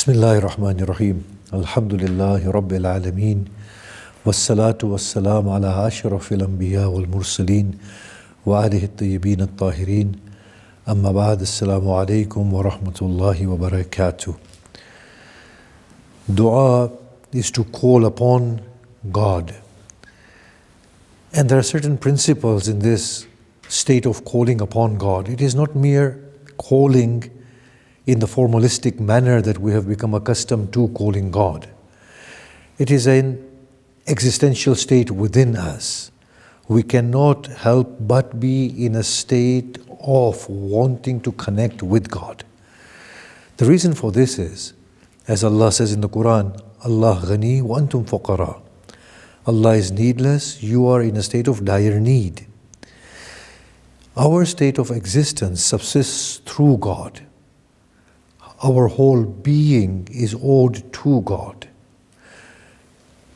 Bismillahir Rahmanir Rahim. Alhamdulillahi Rabbil Alameen. Wassalatu wassalamu ala ashrafil anbiya wal mursaleen wa alihi at-tayyibin at-tahirin. Amma ba'd, assalamu alaykum wa rahmatullahi wa barakatuh. Dua is to call upon God. And there are certain principles in this state of calling upon God. It is not mere calling in the formalistic manner that we have become accustomed to calling God. It is an existential state within us. We cannot help but be in a state of wanting to connect with God. The reason for this is, as Allah says in the Quran, Allah ghani wa antum fuqara. Allah is needless, you are in a state of dire need. Our state of existence subsists through God. Our whole being is owed to God.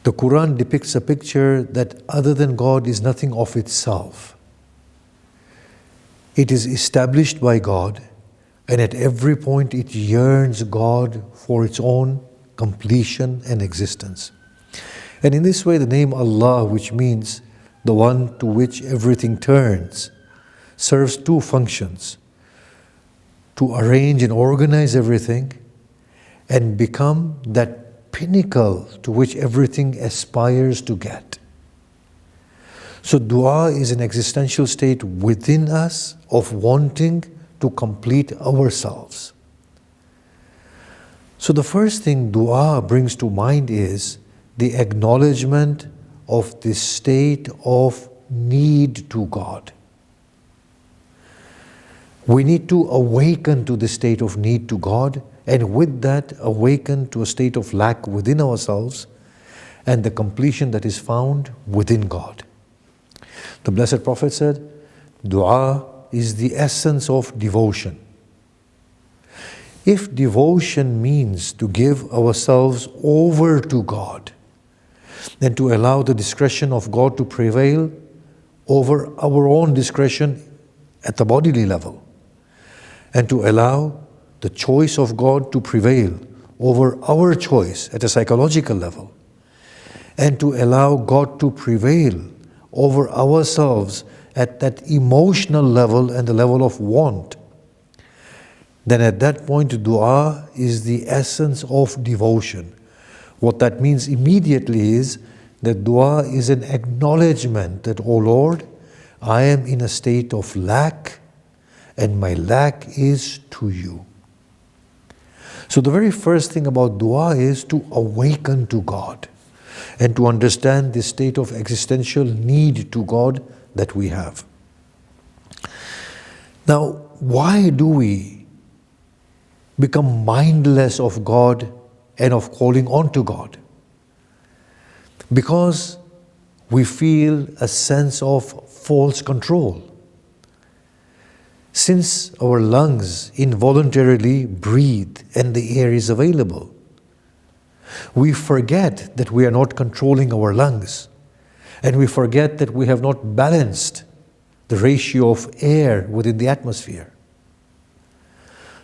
The Quran depicts a picture that other than God is nothing of itself. It is established by God, and at every point it yearns God for its own completion and existence. And in this way, the name Allah, which means the one to which everything turns, serves two functions: to arrange and organize everything and become that pinnacle to which everything aspires to get. So dua is an existential state within us of wanting to complete ourselves. So the first thing dua brings to mind is the acknowledgement of this state of need to God. We need to awaken to the state of need to God, and with that awaken to a state of lack within ourselves and the completion that is found within God. The Blessed Prophet said, dua is the essence of devotion. If devotion means to give ourselves over to God and to allow the discretion of God to prevail over our own discretion at the bodily level, and to allow the choice of God to prevail over our choice at a psychological level, and to allow God to prevail over ourselves at that emotional level and the level of want, then at that point dua is the essence of devotion. What that means immediately is that dua is an acknowledgement that, O Lord, I am in a state of lack, and my lack is to you. So the very first thing about dua is to awaken to God and to understand the state of existential need to God that we have. Now, why do we become mindless of God and of calling on to God? Because we feel a sense of false control. Since our lungs involuntarily breathe and the air is available, we forget that we are not controlling our lungs, and we forget that we have not balanced the ratio of air within the atmosphere.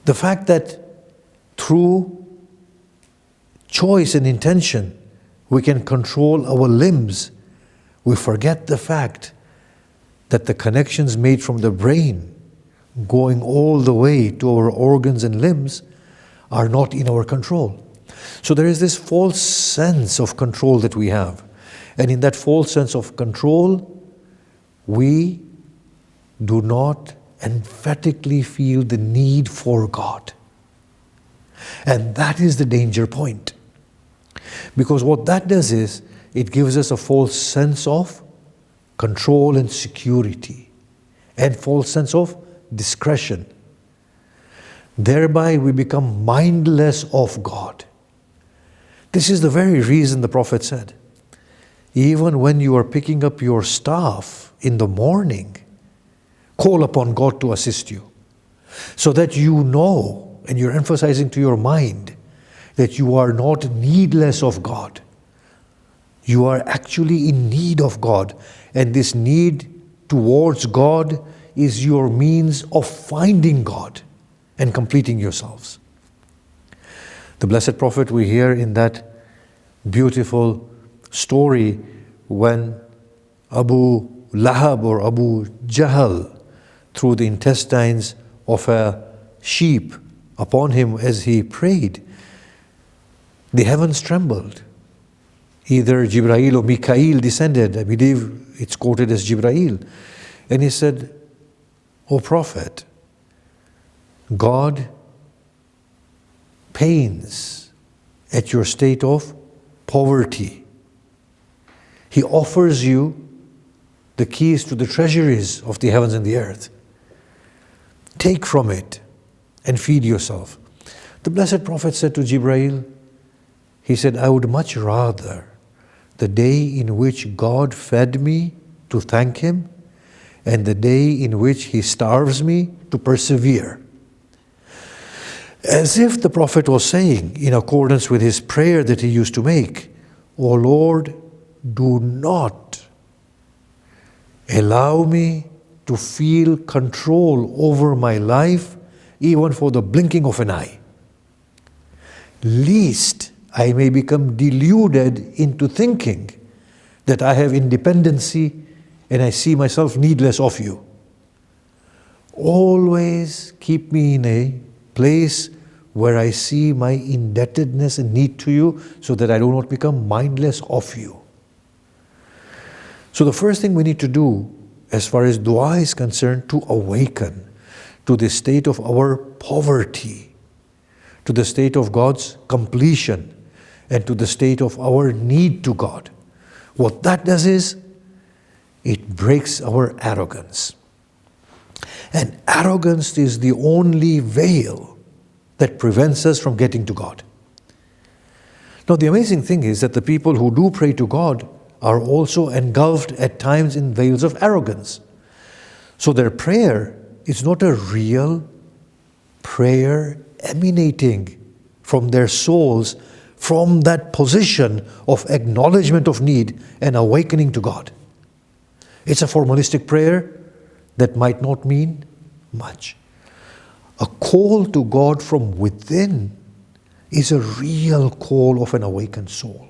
The fact that through choice and intention we can control our limbs, we forget the fact that the connections made from the brain going all the way to our organs and limbs are not in our control. So there is this false sense of control that we have. And in that false sense of control, we do not emphatically feel the need for God. And that is the danger point. Because what that does is, it gives us a false sense of control and security, and false sense of discretion. Thereby we become mindless of God. This is the very reason the Prophet said, even when you are picking up your staff in the morning, call upon God to assist you, so that you know, and you're emphasizing to your mind, that you are not needless of God. You are actually in need of God, and this need towards God is your means of finding God and completing yourselves. The Blessed Prophet, we hear in that beautiful story when Abu Lahab or Abu Jahl threw the intestines of a sheep upon him as he prayed. The heavens trembled. Either Jibrail or Mikael descended. I believe it's quoted as Jibrail. And he said, O Prophet, God pains at your state of poverty. He offers you the keys to the treasuries of the heavens and the earth. Take from it and feed yourself. The Blessed Prophet said to Jibrail, he said, I would much rather the day in which God fed me to thank Him and the day in which He starves me to persevere. As if the Prophet was saying, in accordance with his prayer that he used to make, O Lord, do not allow me to feel control over my life even for the blinking of an eye, lest I may become deluded into thinking that I have independency and I see myself needless of you. Always keep me in a place where I see my indebtedness and need to you so that I do not become mindless of you. So the first thing we need to do as far as dua is concerned, to awaken to the state of our poverty, to the state of God's completion, and to the state of our need to God. What that does is, it breaks our arrogance. And arrogance is the only veil that prevents us from getting to God. Now the amazing thing is that the people who do pray to God are also engulfed at times in veils of arrogance. So their prayer is not a real prayer emanating from their souls, from that position of acknowledgement of need and awakening to God. It's a formalistic prayer that might not mean much. A call to God from within is a real call of an awakened soul.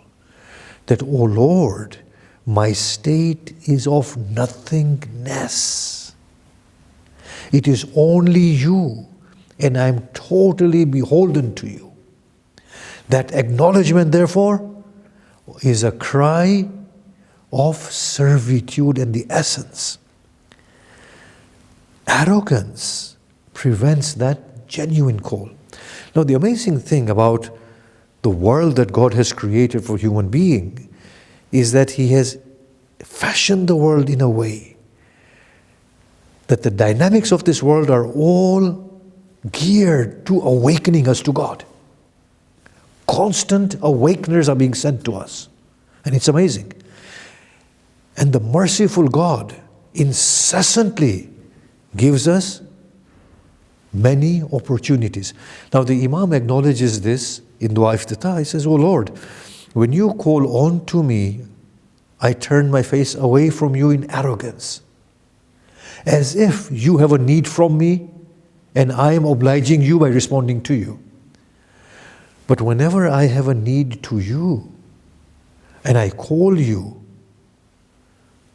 That, O Lord, my state is of nothingness. It is only you, and I am totally beholden to you. That acknowledgement, therefore, is a cry of servitude and the essence. Arrogance prevents that genuine call. Now, the amazing thing about the world that God has created for human being is that He has fashioned the world in a way that the dynamics of this world are all geared to awakening us to God. Constant awakeners are being sent to us. And it's amazing. And the merciful God incessantly gives us many opportunities. Now the Imam acknowledges this in Dua Iftitah. He says, O Lord, when you call on to me, I turn my face away from you in arrogance, as if you have a need from me and I am obliging you by responding to you. But whenever I have a need to you and I call you,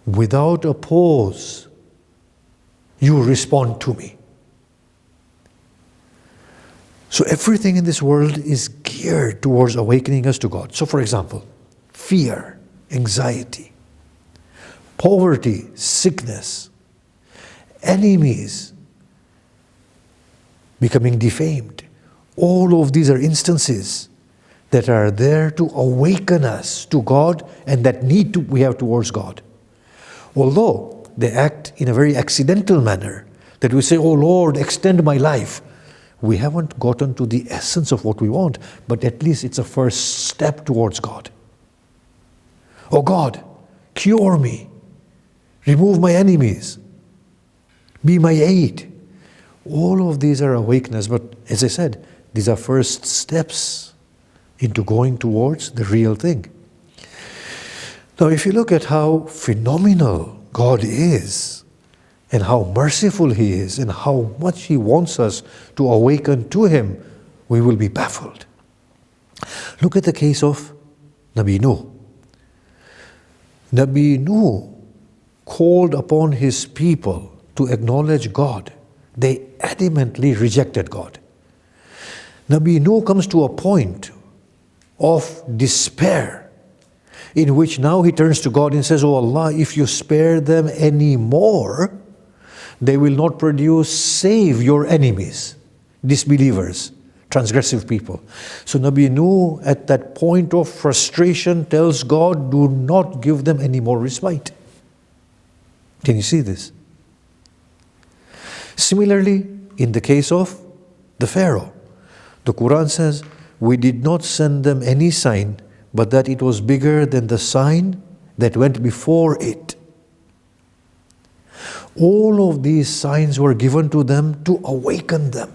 without a pause, you respond to me. So everything in this world is geared towards awakening us to God. So for example, fear, anxiety, poverty, sickness, enemies becoming defamed. All of these are instances that are there to awaken us to God and that need we have towards God. Although they act in a very accidental manner, that we say, oh Lord, extend my life. We haven't gotten to the essence of what we want, but at least it's a first step towards God. Oh God, cure me. Remove my enemies. Be my aid. All of these are awakeness, but as I said, these are first steps into going towards the real thing. Now, if you look at how phenomenal God is, and how merciful He is, and how much He wants us to awaken to Him, we will be baffled. Look at the case of Nabi Nuh. Nabi Nuh called upon his people to acknowledge God. They adamantly rejected God. Nabi Nuh comes to a point of despair in which now he turns to God and says, "Oh Allah, if you spare them any more, they will not produce save your enemies, disbelievers, transgressive people." So Nabi Nuh at that point of frustration tells God, "Do not give them any more respite." Can you see this? Similarly, in the case of the Pharaoh, the Quran says, "We did not send them any sign, but that it was bigger than the sign that went before it." All of these signs were given to them to awaken them.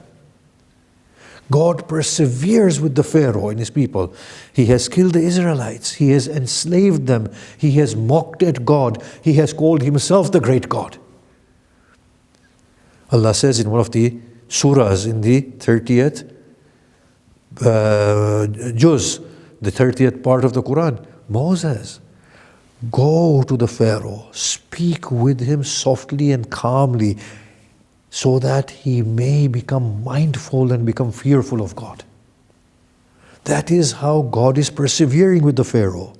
God perseveres with the Pharaoh and his people. He has killed the Israelites. He has enslaved them. He has mocked at God. He has called himself the great God. Allah says in one of the surahs in the 30th juz, the 30th part of the Quran, Moses, go to the Pharaoh, speak with him softly and calmly, so that he may become mindful and become fearful of God. That is how God is persevering with the Pharaoh.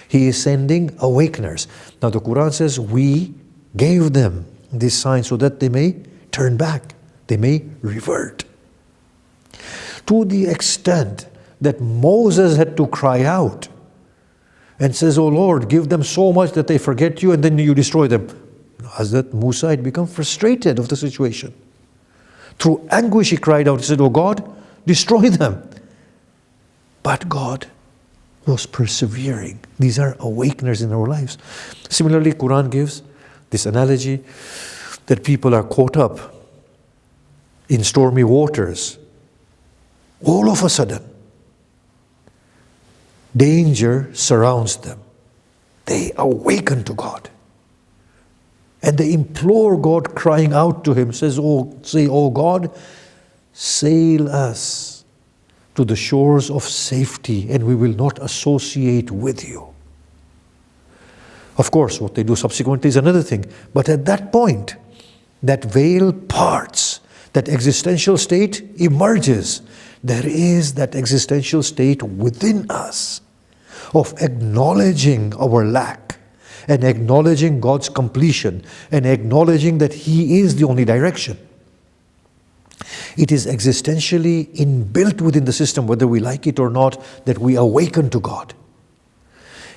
He is sending awakeners. Now the Quran says, we gave them this sign so that they may turn back, they may revert. To the extent that Moses had to cry out and says, "Oh Lord, give them so much that they forget you and then you destroy them." Hazrat Musa had become frustrated of the situation. Through anguish he cried out, he said, "Oh God, destroy them." But God was persevering. These are awakeners in our lives. Similarly, Quran gives this analogy that people are caught up in stormy waters. All of a sudden, danger surrounds them. They awaken to God. And they implore God, crying out to him, say, "Oh God, sail us to the shores of safety and we will not associate with you." Of course, what they do subsequently is another thing. But at that point, that veil parts, that existential state emerges. There is that existential state within us of acknowledging our lack and acknowledging God's completion and acknowledging that He is the only direction. It is existentially inbuilt within the system, whether we like it or not, that we awaken to God.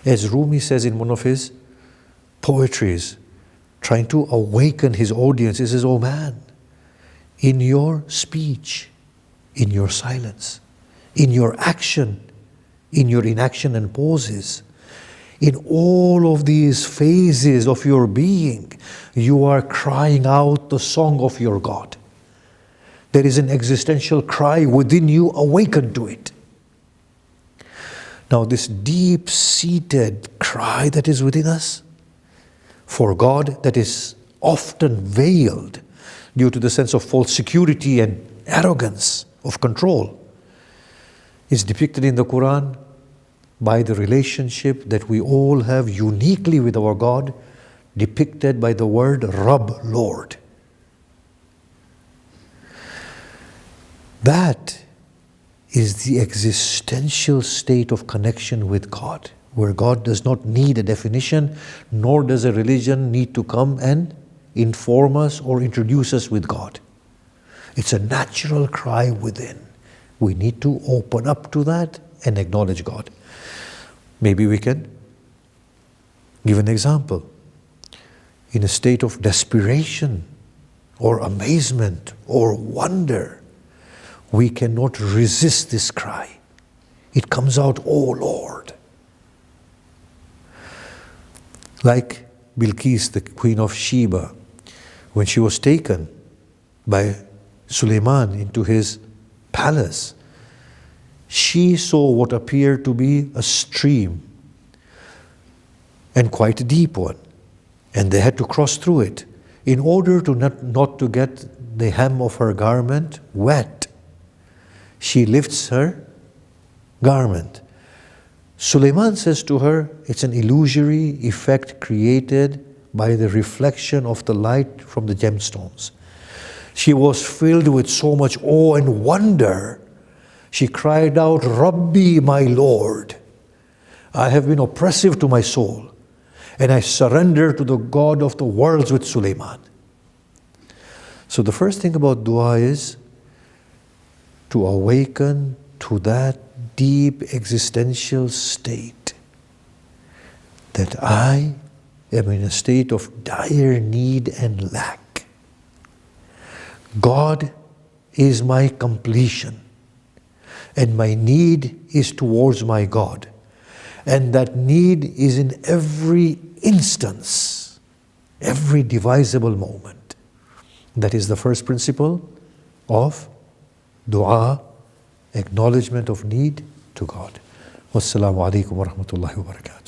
As Rumi says in one of his poetries, trying to awaken his audience, he says, "Oh man, in your speech, in your silence, in your action, in your inaction and pauses, in all of these phases of your being, you are crying out the song of your God. There is an existential cry within you, awaken to it." Now this deep-seated cry that is within us for God, that is often veiled due to the sense of false security and arrogance of control, is depicted in the Quran by the relationship that we all have uniquely with our God, depicted by the word Rabb, Lord. That is the existential state of connection with God, where God does not need a definition, nor does a religion need to come and inform us or introduce us with God. It's a natural cry within. We need to open up to that and acknowledge God. Maybe we can give an example. In a state of desperation or amazement or wonder, we cannot resist this cry. It comes out, "Oh Lord." Like Bilqis, the queen of Sheba, when she was taken by Suleiman into his palace, she saw what appeared to be a stream, and quite a deep one, and they had to cross through it in order to not to get the hem of her garment wet. She lifts her garment Sulaiman says to her, it's an illusory effect created by the reflection of the light from the gemstones. She was filled with so much awe and wonder. She cried out, Rabbi, my Lord, I have been oppressive to my soul, and I surrender to the God of the worlds with Sulaiman. So the first thing about dua is to awaken to that deep existential state that I am in a state of dire need and lack. God is my completion, and my need is towards my God. And that need is in every instance, every divisible moment. That is the first principle of dua, acknowledgement of need to God. Wassalamu alaikum wa rahmatullahi wa barakatuh.